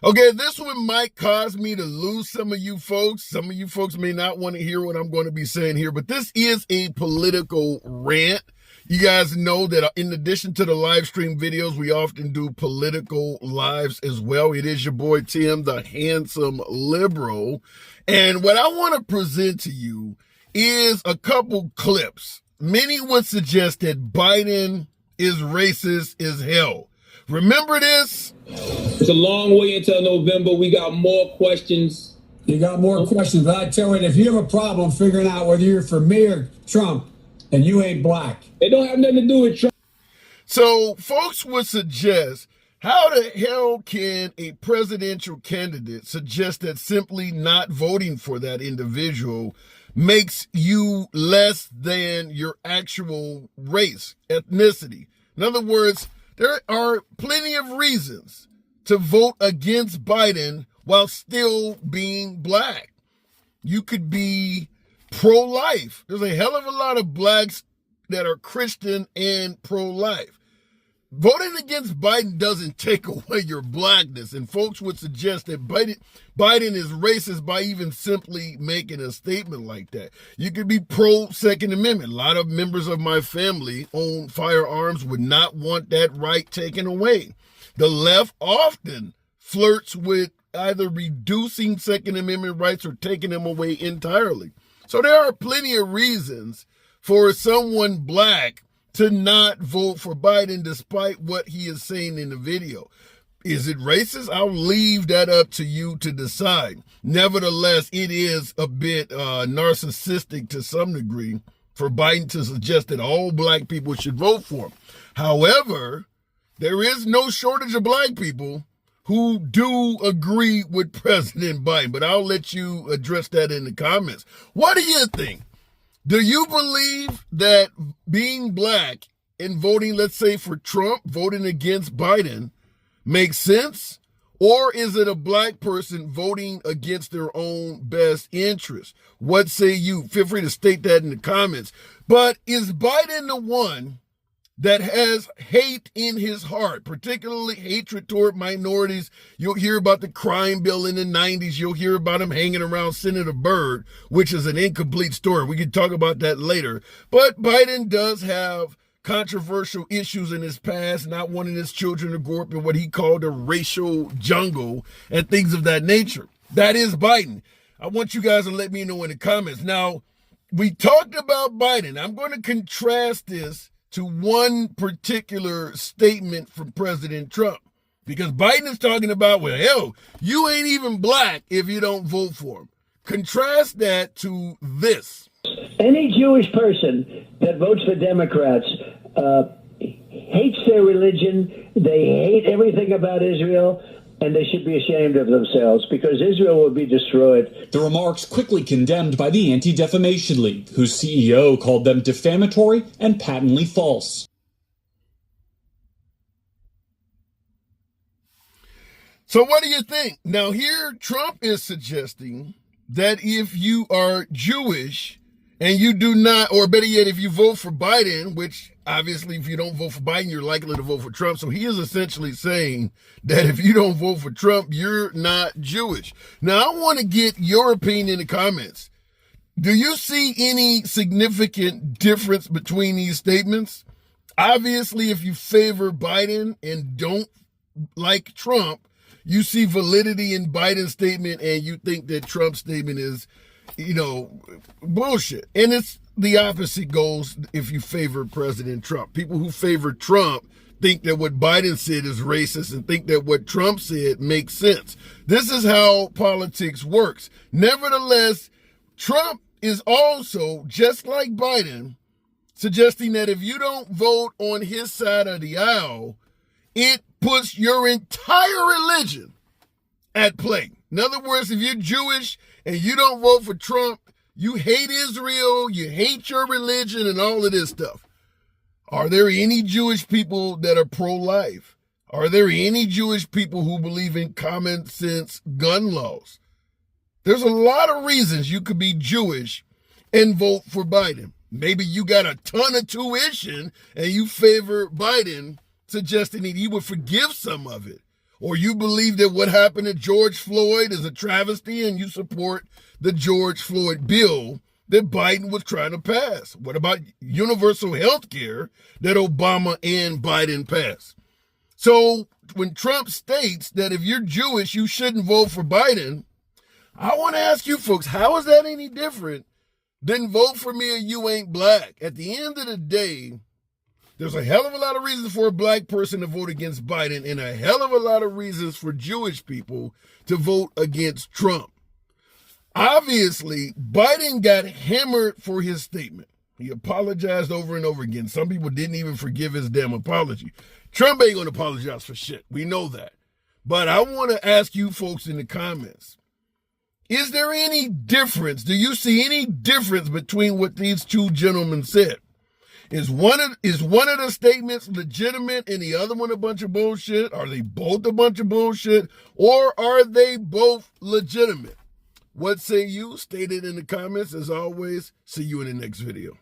Okay, this one might cause me to lose some of you folks. Some of you folks may not want to hear what I'm going to be saying here, but this is a political rant. You guys know that in addition to the live stream videos, we often do political lives as well. It is your boy Tim, the handsome liberal. And what I want to present to you is a couple clips. Many would suggest that Biden is racist as hell. Remember this? It's a long way until November. We got more questions. You got more questions, but I tell you, if you have a problem figuring out whether you're for me or Trump, and you ain't black. It don't have nothing to do with Trump. So folks would suggest, how the hell can a presidential candidate suggest that simply not voting for that individual makes you less than your actual race, ethnicity? In other words, there are plenty of reasons to vote against Biden while still being black. You could be pro-life. There's a hell of a lot of blacks that are Christian and pro-life. Voting against Biden doesn't take away your blackness, and folks would suggest that Biden is racist by even simply making a statement like that. You could be pro-Second Amendment. A lot of members of my family own firearms, would not want that right taken away. The left often flirts with either reducing Second Amendment rights or taking them away entirely. So there are plenty of reasons for someone black to not vote for Biden despite what he is saying in the video. Is it racist? I'll leave that up to you to decide. Nevertheless, it is a bit narcissistic to some degree for Biden to suggest that all black people should vote for him. However, there is no shortage of black people who do agree with President Biden, but I'll let you address that in the comments. What do you think? Do you believe that being black and voting, let's say for Trump, voting against Biden, makes sense? Or is it a black person voting against their own best interest? What say you? Feel free to state that in the comments. But is Biden the one that has hate in his heart, particularly hatred toward minorities? You'll hear about the crime bill in the 90s. You'll hear about him hanging around Senator Byrd, which is an incomplete story. We can talk about that later. But Biden does have controversial issues in his past, not wanting his children to grow up in what he called a racial jungle and things of that nature. That is Biden. I want you guys to let me know in the comments. Now, we talked about Biden. I'm going to contrast this to one particular statement from President Trump, because Biden is talking about, well, hell, you ain't even black if you don't vote for him. Contrast that to this. Any Jewish person that votes for Democrats hates their religion. They hate everything about Israel, and they should be ashamed of themselves, because Israel will be destroyed. The remarks quickly condemned by the Anti-Defamation League, whose CEO called them defamatory and patently false. So what do you think? Now here, Trump is suggesting that if you are Jewish and you do not, or better yet, if you vote for Biden, which obviously if you don't vote for Biden, you're likely to vote for Trump. So he is essentially saying that if you don't vote for Trump, you're not Jewish. Now, I want to get your opinion in the comments. Do you see any significant difference between these statements? Obviously, if you favor Biden and don't like Trump, you see validity in Biden's statement and you think that Trump's statement is, bullshit. And it's the opposite goes if you favor President Trump. People who favor Trump think that what Biden said is racist and think that what Trump said makes sense. This is how politics works. Nevertheless, Trump is also, just like Biden, suggesting that if you don't vote on his side of the aisle, it puts your entire religion at play. In other words, if you're Jewish and you don't vote for Trump, you hate Israel, you hate your religion, and all of this stuff. Are there any Jewish people that are pro-life? Are there any Jewish people who believe in common sense gun laws? There's a lot of reasons you could be Jewish and vote for Biden. Maybe you got a ton of tuition and you favor Biden, suggesting that he would forgive some of it. Or you believe that what happened to George Floyd is a travesty and you support the George Floyd bill that Biden was trying to pass? What about universal health care that Obama and Biden passed? So when Trump states that if you're Jewish, you shouldn't vote for Biden, I want to ask you folks, how is that any different than vote for me or you ain't black? At the end of the day, there's a hell of a lot of reasons for a black person to vote against Biden and a hell of a lot of reasons for Jewish people to vote against Trump. Obviously, Biden got hammered for his statement. He apologized over and over again. Some people didn't even forgive his damn apology. Trump ain't going to apologize for shit. We know that. But I want to ask you folks in the comments, is there any difference? Do you see any difference between what these two gentlemen said? Is one of the statements legitimate and the other one a bunch of bullshit? Are they both a bunch of bullshit? Or are they both legitimate? What say you? State it in the comments. As always, see you in the next video.